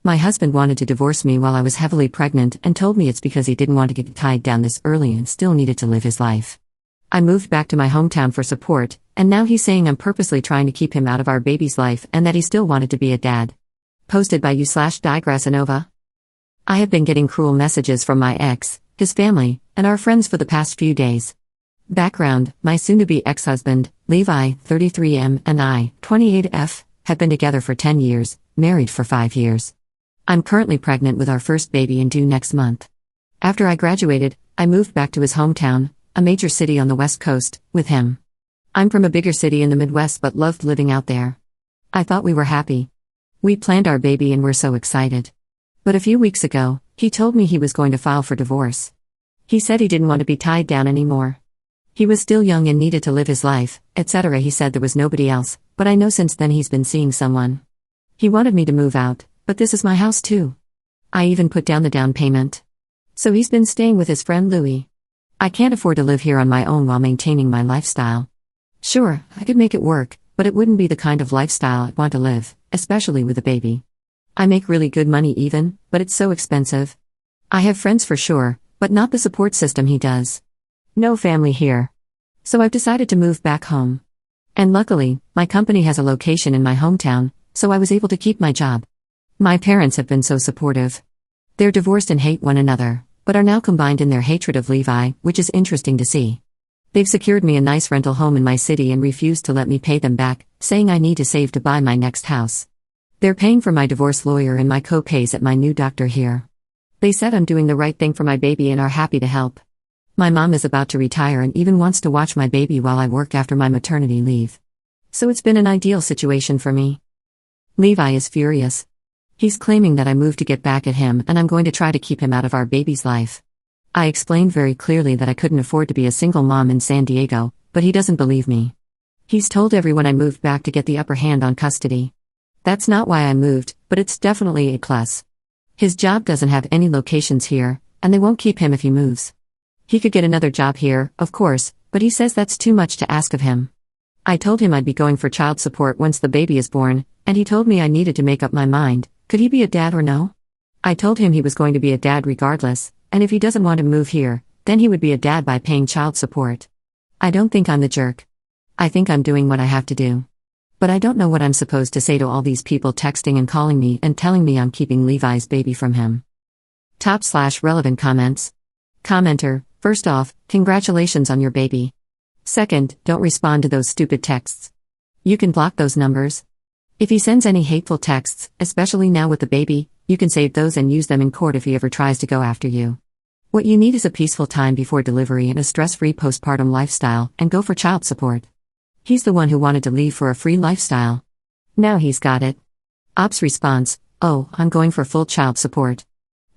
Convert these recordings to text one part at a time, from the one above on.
My husband wanted to divorce me while I was heavily pregnant and told me it's because he didn't want to get tied down this early and still needed to live his life. I moved back to my hometown for support, and now he's saying I'm purposely trying to keep him out of our baby's life and that he still wanted to be a dad. Posted by you/Digrassanova. I have been getting cruel messages from my ex, his family, and our friends for the past few days. Background: my soon-to-be ex-husband, Levi, 33M, and I, 28F, have been together for 10 years, married for 5 years. I'm currently pregnant with our first baby and due next month. After I graduated, I moved back to his hometown, a major city on the West Coast, with him. I'm from a bigger city in the Midwest but loved living out there. I thought we were happy. We planned our baby and were so excited. But a few weeks ago, he told me he was going to file for divorce. He said he didn't want to be tied down anymore. He was still young and needed to live his life, etc. He said there was nobody else, but I know since then he's been seeing someone. He wanted me to move out, but this is my house too. I even put down the down payment. So he's been staying with his friend Louie. I can't afford to live here on my own while maintaining my lifestyle. Sure, I could make it work, but it wouldn't be the kind of lifestyle I'd want to live, especially with a baby. I make really good money even, but it's so expensive. I have friends for sure, but not the support system he does. No family here. So I've decided to move back home. And luckily, my company has a location in my hometown, so I was able to keep my job. My parents have been so supportive. They're divorced and hate one another, but are now combined in their hatred of Levi, which is interesting to see. They've secured me a nice rental home in my city and refused to let me pay them back, saying I need to save to buy my next house. They're paying for my divorce lawyer and my co-pays at my new doctor here. They said I'm doing the right thing for my baby and are happy to help. My mom is about to retire and even wants to watch my baby while I work after my maternity leave. So it's been an ideal situation for me. Levi is furious. He's claiming that I moved to get back at him and I'm going to try to keep him out of our baby's life. I explained very clearly that I couldn't afford to be a single mom in San Diego, but he doesn't believe me. He's told everyone I moved back to get the upper hand on custody. That's not why I moved, but it's definitely a plus. His job doesn't have any locations here, and they won't keep him if he moves. He could get another job here, of course, but he says that's too much to ask of him. I told him I'd be going for child support once the baby is born, and he told me I needed to make up my mind. Could he be a dad or no? I told him he was going to be a dad regardless, and if he doesn't want to move here, then he would be a dad by paying child support. I don't think I'm the jerk. I think I'm doing what I have to do. But I don't know what I'm supposed to say to all these people texting and calling me and telling me I'm keeping Levi's baby from him. Top/relevant comments. Commenter: first off, congratulations on your baby. Second, don't respond to those stupid texts. You can block those numbers. If he sends any hateful texts, especially now with the baby, you can save those and use them in court if he ever tries to go after you. What you need is a peaceful time before delivery and a stress-free postpartum lifestyle, and go for child support. He's the one who wanted to leave for a free lifestyle. Now he's got it. Ops response: oh, I'm going for full child support.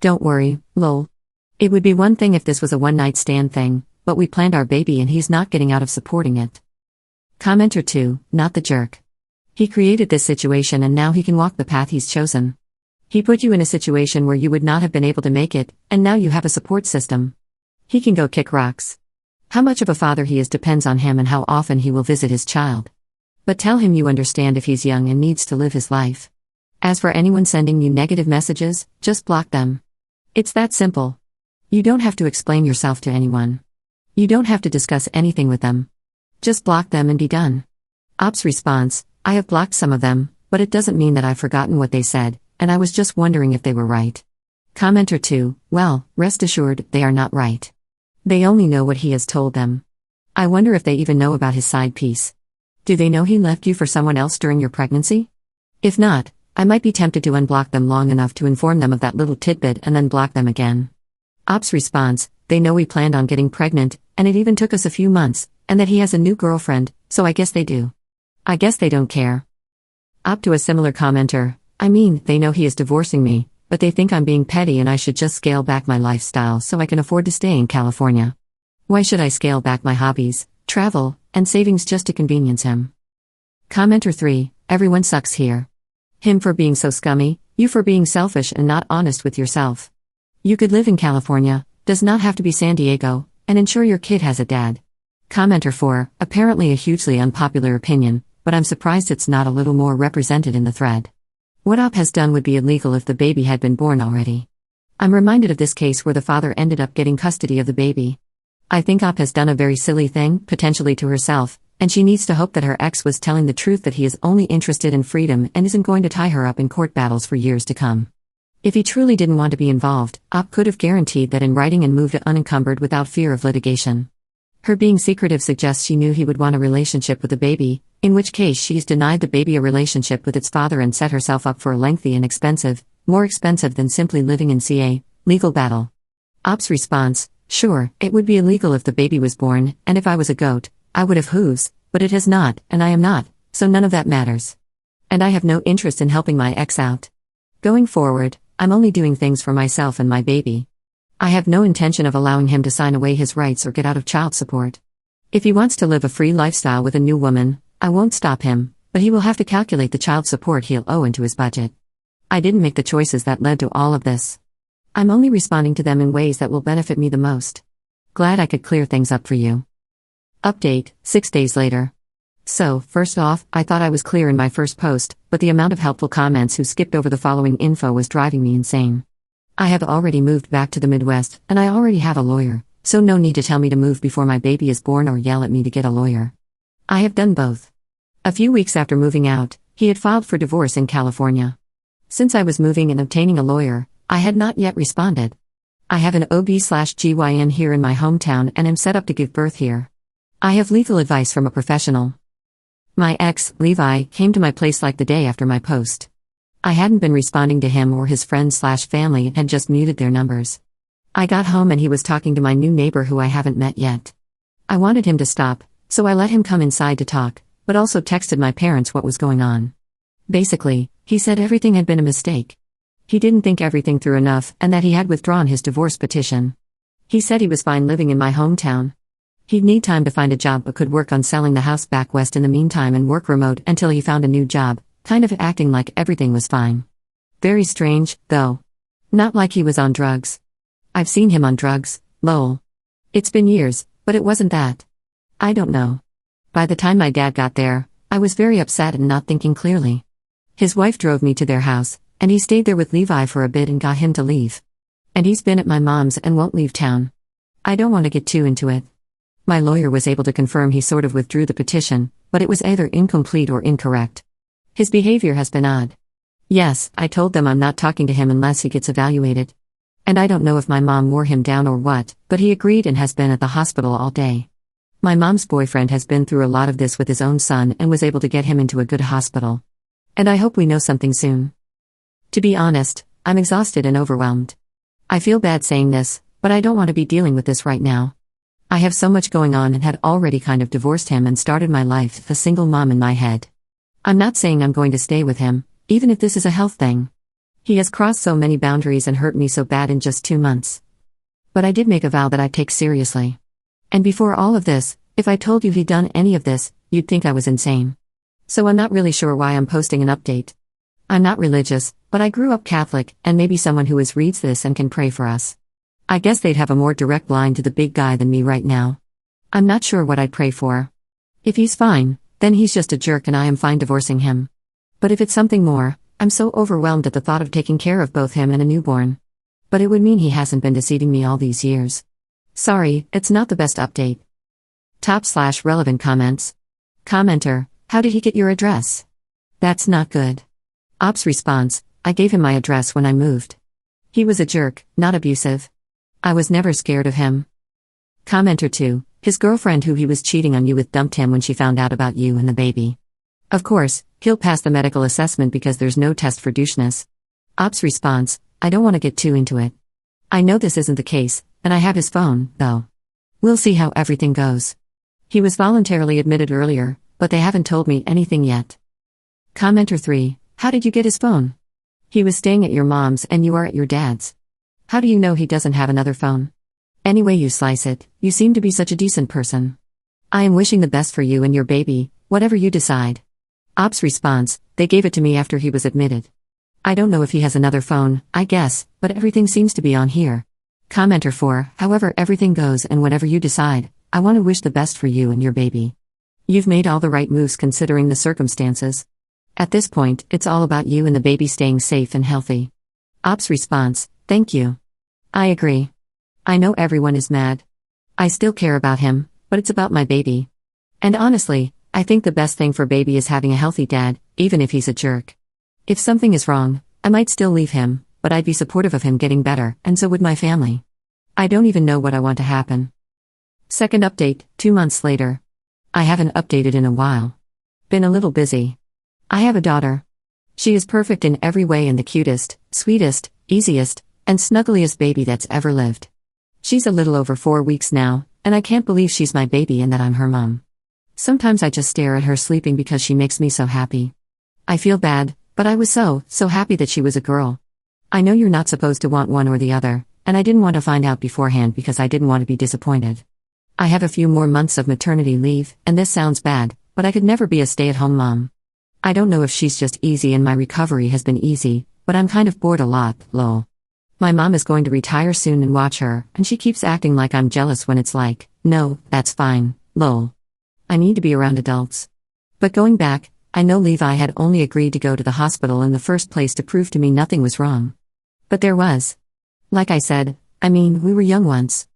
Don't worry, lol. It would be one thing if this was a one-night stand thing, but we planned our baby and he's not getting out of supporting it. Commenter 2, not the jerk. He created this situation and now he can walk the path he's chosen. He put you in a situation where you would not have been able to make it, and now you have a support system. He can go kick rocks. How much of a father he is depends on him and how often he will visit his child. But tell him you understand if he's young and needs to live his life. As for anyone sending you negative messages, just block them. It's that simple. You don't have to explain yourself to anyone. You don't have to discuss anything with them. Just block them and be done. Ops response: I have blocked some of them, but it doesn't mean that I've forgotten what they said, and I was just wondering if they were right. Commenter 2, well, rest assured, they are not right. They only know what he has told them. I wonder if they even know about his side piece. Do they know he left you for someone else during your pregnancy? If not, I might be tempted to unblock them long enough to inform them of that little tidbit and then block them again. Ops response: they know we planned on getting pregnant, and it even took us a few months, and that he has a new girlfriend, so I guess they do. I guess they don't care. Op to a similar commenter: I mean, they know he is divorcing me, but they think I'm being petty and I should just scale back my lifestyle so I can afford to stay in California. Why should I scale back my hobbies, travel, and savings just to convenience him? Commenter 3, everyone sucks here. Him for being so scummy, you for being selfish and not honest with yourself. You could live in California, does not have to be San Diego, and ensure your kid has a dad. Commenter 4, apparently a hugely unpopular opinion, but I'm surprised it's not a little more represented in the thread. What Op has done would be illegal if the baby had been born already. I'm reminded of this case where the father ended up getting custody of the baby. I think Op has done a very silly thing, potentially to herself, and she needs to hope that her ex was telling the truth, that he is only interested in freedom and isn't going to tie her up in court battles for years to come. If he truly didn't want to be involved, Op could have guaranteed that in writing and moved unencumbered without fear of litigation. Her being secretive suggests she knew he would want a relationship with the baby, in which case she's denied the baby a relationship with its father and set herself up for a lengthy and expensive, more expensive than simply living in CA, legal battle. Op's response: sure, it would be illegal if the baby was born, and if I was a goat, I would have hooves, but it has not, and I am not, so none of that matters. And I have no interest in helping my ex out. Going forward, I'm only doing things for myself and my baby. I have no intention of allowing him to sign away his rights or get out of child support. If he wants to live a free lifestyle with a new woman, I won't stop him, but he will have to calculate the child support he'll owe into his budget. I didn't make the choices that led to all of this. I'm only responding to them in ways that will benefit me the most. Glad I could clear things up for you. Update, 6 days later. So, first off, I thought I was clear in my first post, but the amount of helpful comments who skipped over the following info was driving me insane. I have already moved back to the Midwest, and I already have a lawyer, so no need to tell me to move before my baby is born or yell at me to get a lawyer. I have done both. A few weeks after moving out, he had filed for divorce in California. Since I was moving and obtaining a lawyer, I had not yet responded. I have an OB/GYN here in my hometown and am set up to give birth here. I have legal advice from a professional. My ex, Levi, came to my place like the day after my post. I hadn't been responding to him or his friends/family and had just muted their numbers. I got home and he was talking to my new neighbor who I haven't met yet. I wanted him to stop, so I let him come inside to talk, but also texted my parents what was going on. Basically, he said everything had been a mistake. He didn't think everything through enough and that he had withdrawn his divorce petition. He said he was fine living in my hometown. He'd need time to find a job but could work on selling the house back west in the meantime and work remote until he found a new job, kind of acting like everything was fine. Very strange, though. Not like he was on drugs. I've seen him on drugs, lol. It's been years, but it wasn't that. I don't know. By the time my dad got there, I was very upset and not thinking clearly. His wife drove me to their house, and he stayed there with Levi for a bit and got him to leave. And he's been at my mom's and won't leave town. I don't want to get too into it. My lawyer was able to confirm he sort of withdrew the petition, but it was either incomplete or incorrect. His behavior has been odd. Yes, I told them I'm not talking to him unless he gets evaluated. And I don't know if my mom wore him down or what, but he agreed and has been at the hospital all day. My mom's boyfriend has been through a lot of this with his own son and was able to get him into a good hospital. And I hope we know something soon. To be honest, I'm exhausted and overwhelmed. I feel bad saying this, but I don't want to be dealing with this right now. I have so much going on and had already kind of divorced him and started my life, a single mom in my head. I'm not saying I'm going to stay with him, even if this is a health thing. He has crossed so many boundaries and hurt me so bad in just 2 months. But I did make a vow that I'd take seriously. And before all of this, if I told you he'd done any of this, you'd think I was insane. So I'm not really sure why I'm posting an update. I'm not religious, but I grew up Catholic, and maybe someone who reads this and can pray for us. I guess they'd have a more direct line to the big guy than me right now. I'm not sure what I'd pray for. If he's fine, then he's just a jerk and I am fine divorcing him. But if it's something more, I'm so overwhelmed at the thought of taking care of both him and a newborn. But it would mean he hasn't been deceiving me all these years. Sorry, it's not the best update. Top/relevant comments. Commenter: how did he get your address? That's not good. Op's response: I gave him my address when I moved. He was a jerk, not abusive. I was never scared of him. Commenter 2: his girlfriend who he was cheating on you with dumped him when she found out about you and the baby. Of course, he'll pass the medical assessment because there's no test for doucheness. Op's response: I don't want to get too into it. I know this isn't the case, and I have his phone, though. We'll see how everything goes. He was voluntarily admitted earlier, but they haven't told me anything yet. Commenter 3: how did you get his phone? He was staying at your mom's and you are at your dad's. How do you know he doesn't have another phone? Any way you slice it, you seem to be such a decent person. I am wishing the best for you and your baby, whatever you decide. Op's response: they gave it to me after he was admitted. I don't know if he has another phone, I guess, but everything seems to be on here. Commenter 4: however everything goes and whatever you decide, I want to wish the best for you and your baby. You've made all the right moves considering the circumstances. At this point, it's all about you and the baby staying safe and healthy. Op's response: thank you. I agree. I know everyone is mad. I still care about him, but it's about my baby. And honestly, I think the best thing for baby is having a healthy dad, even if he's a jerk. If something is wrong, I might still leave him, but I'd be supportive of him getting better, and so would my family. I don't even know what I want to happen. Second update, 2 months later. I haven't updated in a while. Been a little busy. I have a daughter. She is perfect in every way and the cutest, sweetest, easiest, and snuggliest baby that's ever lived. She's a little over 4 weeks now, and I can't believe she's my baby and that I'm her mom. Sometimes I just stare at her sleeping because she makes me so happy. I feel bad, but I was so happy that she was a girl. I know you're not supposed to want one or the other, and I didn't want to find out beforehand because I didn't want to be disappointed. I have a few more months of maternity leave, and this sounds bad, but I could never be a stay-at-home mom. I don't know if she's just easy and my recovery has been easy, but I'm kind of bored a lot, lol. My mom is going to retire soon and watch her, and she keeps acting like I'm jealous when it's like, no, that's fine, lol. I need to be around adults. But going back, I know Levi had only agreed to go to the hospital in the first place to prove to me nothing was wrong. But there was. Like I said, we were young once.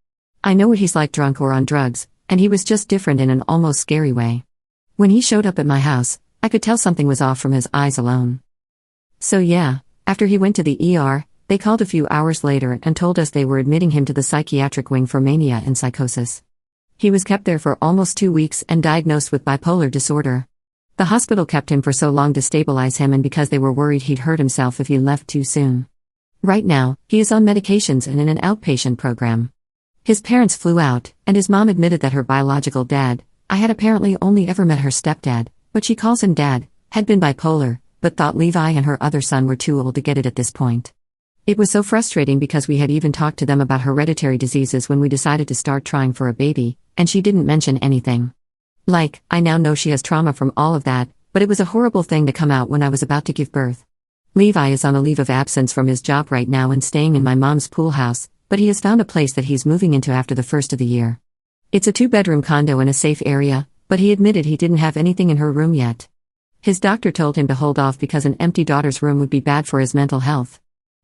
I know what he's like drunk or on drugs, and he was just different in an almost scary way. When he showed up at my house, I could tell something was off from his eyes alone. So yeah, after he went to the ER, they called a few hours later and told us they were admitting him to the psychiatric wing for mania and psychosis. He was kept there for almost 2 weeks and diagnosed with bipolar disorder. The hospital kept him for so long to stabilize him and because they were worried he'd hurt himself if he left too soon. Right now, he is on medications and in an outpatient program. His parents flew out, and his mom admitted that her biological dad, I had apparently only ever met her stepdad, but she calls him dad, had been bipolar, but thought Levi and her other son were too old to get it at this point. It was so frustrating because we had even talked to them about hereditary diseases when we decided to start trying for a baby, and she didn't mention anything. Like, I now know she has trauma from all of that, but it was a horrible thing to come out when I was about to give birth. Levi is on a leave of absence from his job right now and staying in my mom's pool house, but he has found a place that he's moving into after the first of the year. It's a 2-bedroom condo in a safe area, but he admitted he didn't have anything in her room yet. His doctor told him to hold off because an empty daughter's room would be bad for his mental health.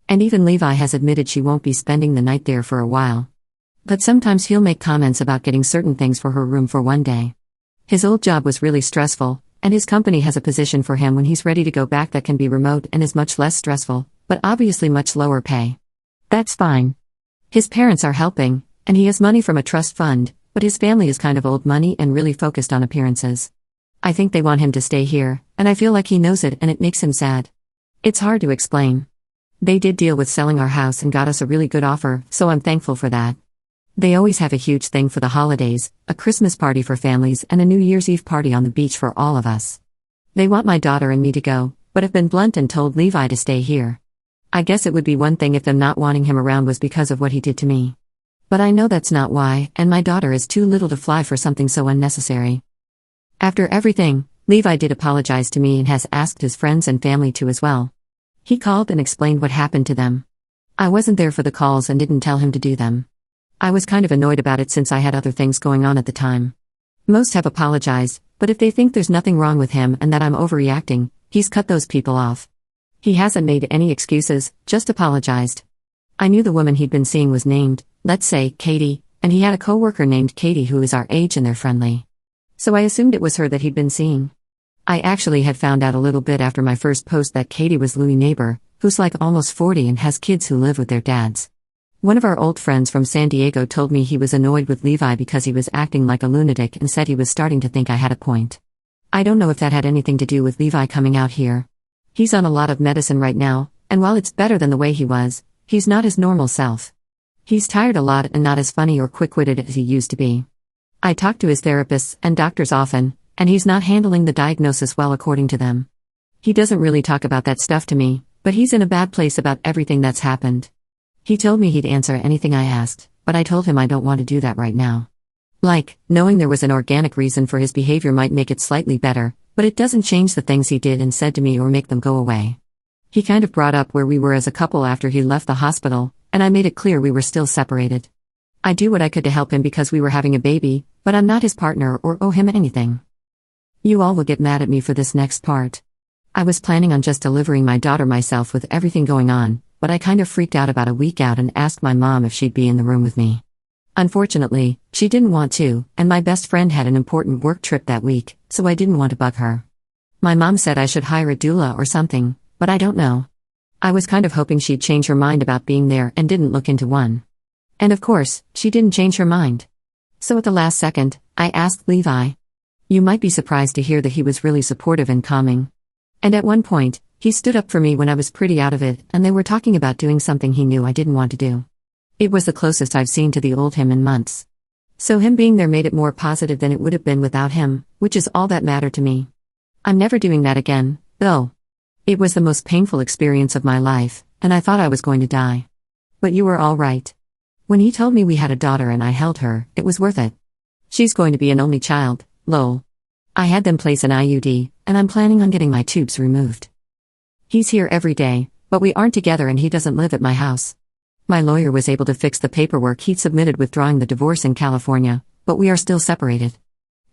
And even Levi has admitted she won't be spending the night there for a while. But sometimes he'll make comments about getting certain things for her room for one day. His old job was really stressful, and his company has a position for him when he's ready to go back that can be remote and is much less stressful, but obviously much lower pay. That's fine. His parents are helping, and he has money from a trust fund, but his family is kind of old money and really focused on appearances. I think they want him to stay here, and I feel like he knows it and it makes him sad. It's hard to explain. They did deal with selling our house and got us a really good offer, so I'm thankful for that. They always have a huge thing for the holidays, a Christmas party for families and a New Year's Eve party on the beach for all of us. They want my daughter and me to go, but have been blunt and told Levi to stay here. I guess it would be one thing if them not wanting him around was because of what he did to me. But I know that's not why, and my daughter is too little to fly for something so unnecessary. After everything, Levi did apologize to me and has asked his friends and family to as well. He called and explained what happened to them. I wasn't there for the calls and didn't tell him to do them. I was kind of annoyed about it since I had other things going on at the time. Most have apologized, but if they think there's nothing wrong with him and that I'm overreacting, he's cut those people off. He hasn't made any excuses, just apologized. I knew the woman he'd been seeing was named, let's say, Katie, and he had a coworker named Katie who is our age and they're friendly. So I assumed it was her that he'd been seeing. I actually had found out a little bit after my first post that Katie was Louis' neighbor, who's like almost 40 and has kids who live with their dads. One of our old friends from San Diego told me he was annoyed with Levi because he was acting like a lunatic and said he was starting to think I had a point. I don't know if that had anything to do with Levi coming out here. He's on a lot of medicine right now, and while it's better than the way he was, he's not his normal self. He's tired a lot and not as funny or quick-witted as he used to be. I talk to his therapists and doctors often, and he's not handling the diagnosis well according to them. He doesn't really talk about that stuff to me, but he's in a bad place about everything that's happened. He told me he'd answer anything I asked, but I told him I don't want to do that right now. Like, knowing there was an organic reason for his behavior might make it slightly better, but it doesn't change the things he did and said to me or make them go away. He kind of brought up where we were as a couple after he left the hospital, and I made it clear we were still separated. I do what I could to help him because we were having a baby, but I'm not his partner or owe him anything. You all will get mad at me for this next part. I was planning on just delivering my daughter myself with everything going on, but I kind of freaked out about a week out and asked my mom if she'd be in the room with me. Unfortunately, she didn't want to, and my best friend had an important work trip that week, so I didn't want to bug her. My mom said I should hire a doula or something, but I don't know. I was kind of hoping she'd change her mind about being there and didn't look into one. And of course, she didn't change her mind. So at the last second, I asked Levi. You might be surprised to hear that he was really supportive and calming. And at one point, he stood up for me when I was pretty out of it, and they were talking about doing something he knew I didn't want to do. It was the closest I've seen to the old him in months. So him being there made it more positive than it would have been without him, which is all that mattered to me. I'm never doing that again, though. It was the most painful experience of my life, and I thought I was going to die. But you were all right. When he told me we had a daughter and I held her, it was worth it. She's going to be an only child, lol. I had them place an IUD, and I'm planning on getting my tubes removed. He's here every day, but we aren't together and he doesn't live at my house. My lawyer was able to fix the paperwork he'd submitted withdrawing the divorce in California, but we are still separated.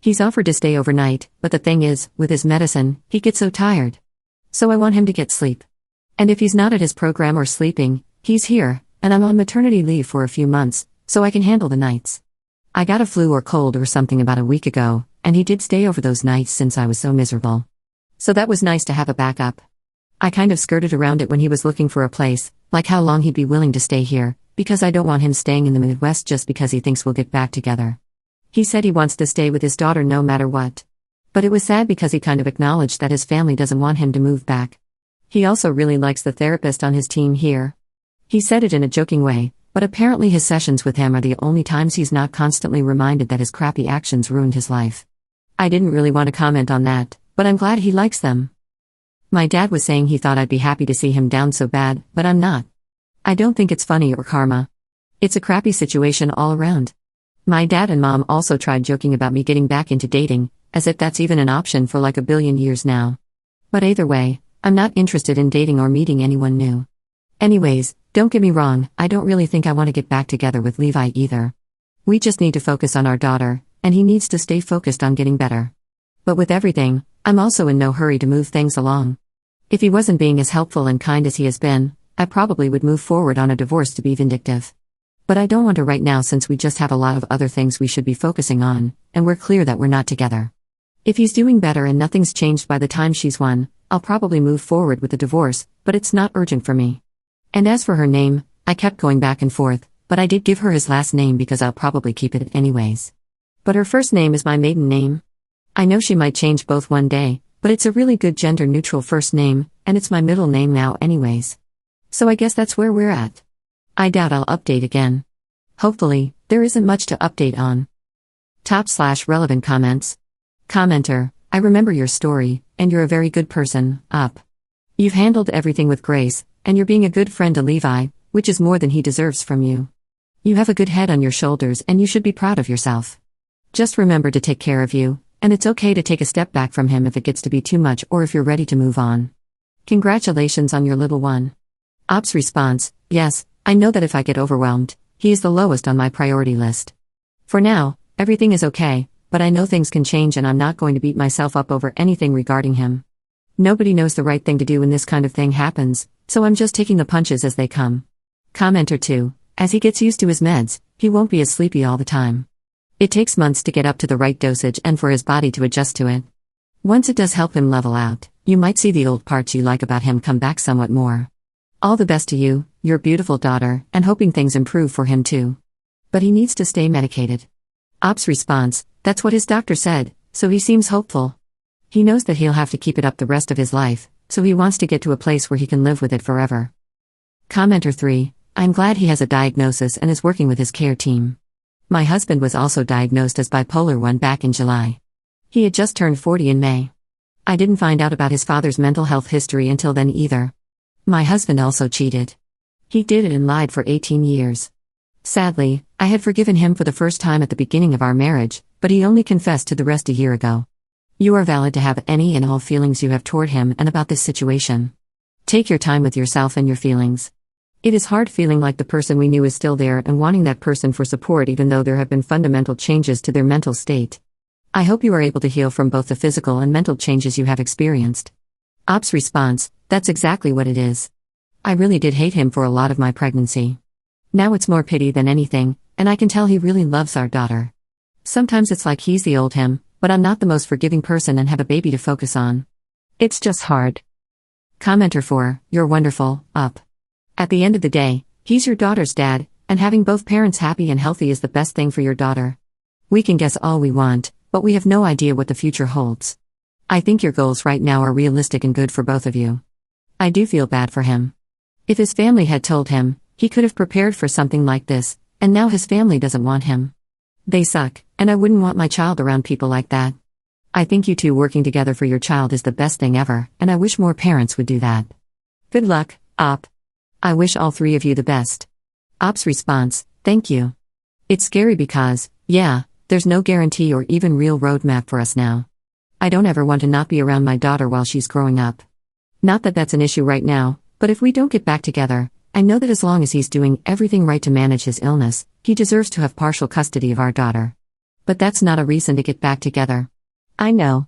He's offered to stay overnight, but the thing is, with his medicine, he gets so tired. So I want him to get sleep. And if he's not at his program or sleeping, he's here, and I'm on maternity leave for a few months, so I can handle the nights. I got a flu or cold or something about a week ago, and he did stay over those nights since I was so miserable. So that was nice to have a backup. I kind of skirted around it when he was looking for a place, like how long he'd be willing to stay here, because I don't want him staying in the Midwest just because he thinks we'll get back together. He said he wants to stay with his daughter no matter what. But it was sad because he kind of acknowledged that his family doesn't want him to move back. He also really likes the therapist on his team here. He said it in a joking way, but apparently his sessions with him are the only times he's not constantly reminded that his crappy actions ruined his life. I didn't really want to comment on that, but I'm glad he likes them. My dad was saying he thought I'd be happy to see him down so bad, but I'm not. I don't think it's funny or karma. It's a crappy situation all around. My dad and mom also tried joking about me getting back into dating, as if that's even an option for like a billion years now. But either way, I'm not interested in dating or meeting anyone new. Anyways, don't get me wrong, I don't really think I want to get back together with Levi either. We just need to focus on our daughter, and he needs to stay focused on getting better. But with everything, I'm also in no hurry to move things along. If he wasn't being as helpful and kind as he has been, I probably would move forward on a divorce to be vindictive. But I don't want to right now since we just have a lot of other things we should be focusing on, and we're clear that we're not together. If he's doing better and nothing's changed by the time she's one, I'll probably move forward with the divorce, but it's not urgent for me. And as for her name, I kept going back and forth, but I did give her his last name because I'll probably keep it anyways. But her first name is my maiden name. I know she might change both one day, but it's a really good gender-neutral first name, and it's my middle name now anyways. So I guess that's where we're at. I doubt I'll update again. Hopefully, there isn't much to update on. /relevant comments. Commenter, I remember your story, and you're a very good person, up. You've handled everything with grace, and you're being a good friend to Levi, which is more than he deserves from you. You have a good head on your shoulders and you should be proud of yourself. Just remember to take care of you, and it's okay to take a step back from him if it gets to be too much or if you're ready to move on. Congratulations on your little one. Op's response, yes, I know that if I get overwhelmed, he is the lowest on my priority list. For now, everything is okay, but I know things can change and I'm not going to beat myself up over anything regarding him. Nobody knows the right thing to do when this kind of thing happens, so I'm just taking the punches as they come. Commenter 2, as he gets used to his meds, he won't be as sleepy all the time. It takes months to get up to the right dosage and for his body to adjust to it. Once it does help him level out, you might see the old parts you like about him come back somewhat more. All the best to you, your beautiful daughter, and hoping things improve for him too. But he needs to stay medicated. Op's response, that's what his doctor said, so he seems hopeful. He knows that he'll have to keep it up the rest of his life, so he wants to get to a place where he can live with it forever. Commenter 3, I'm glad he has a diagnosis and is working with his care team. My husband was also diagnosed as bipolar 1 back in July. He had just turned 40 in May. I didn't find out about his father's mental health history until then either. My husband also cheated. He did it and lied for 18 years. Sadly, I had forgiven him for the first time at the beginning of our marriage, but he only confessed to the rest a year ago. You are valid to have any and all feelings you have toward him and about this situation. Take your time with yourself and your feelings. It is hard feeling like the person we knew is still there and wanting that person for support even though there have been fundamental changes to their mental state. I hope you are able to heal from both the physical and mental changes you have experienced. Ops response, that's exactly what it is. I really did hate him for a lot of my pregnancy. Now it's more pity than anything, and I can tell he really loves our daughter. Sometimes it's like he's the old him, but I'm not the most forgiving person and have a baby to focus on. It's just hard. Commenter 4, you're wonderful, up. At the end of the day, he's your daughter's dad, and having both parents happy and healthy is the best thing for your daughter. We can guess all we want, but we have no idea what the future holds. I think your goals right now are realistic and good for both of you. I do feel bad for him. If his family had told him, he could have prepared for something like this, and now his family doesn't want him. They suck, and I wouldn't want my child around people like that. I think you two working together for your child is the best thing ever, and I wish more parents would do that. Good luck, Op. I wish all three of you the best. Op's response, thank you. It's scary because, yeah, there's no guarantee or even real roadmap for us now. I don't ever want to not be around my daughter while she's growing up. Not that that's an issue right now, but if we don't get back together, I know that as long as he's doing everything right to manage his illness, he deserves to have partial custody of our daughter. But that's not a reason to get back together. I know.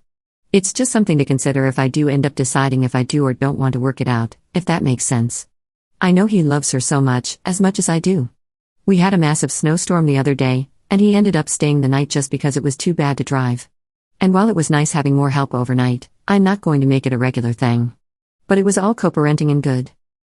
It's just something to consider if I do end up deciding if I do or don't want to work it out, if that makes sense. I know he loves her so much as I do. We had a massive snowstorm the other day, and he ended up staying the night just because it was too bad to drive. And while it was nice having more help overnight, I'm not going to make it a regular thing. But it was all co-parenting and good.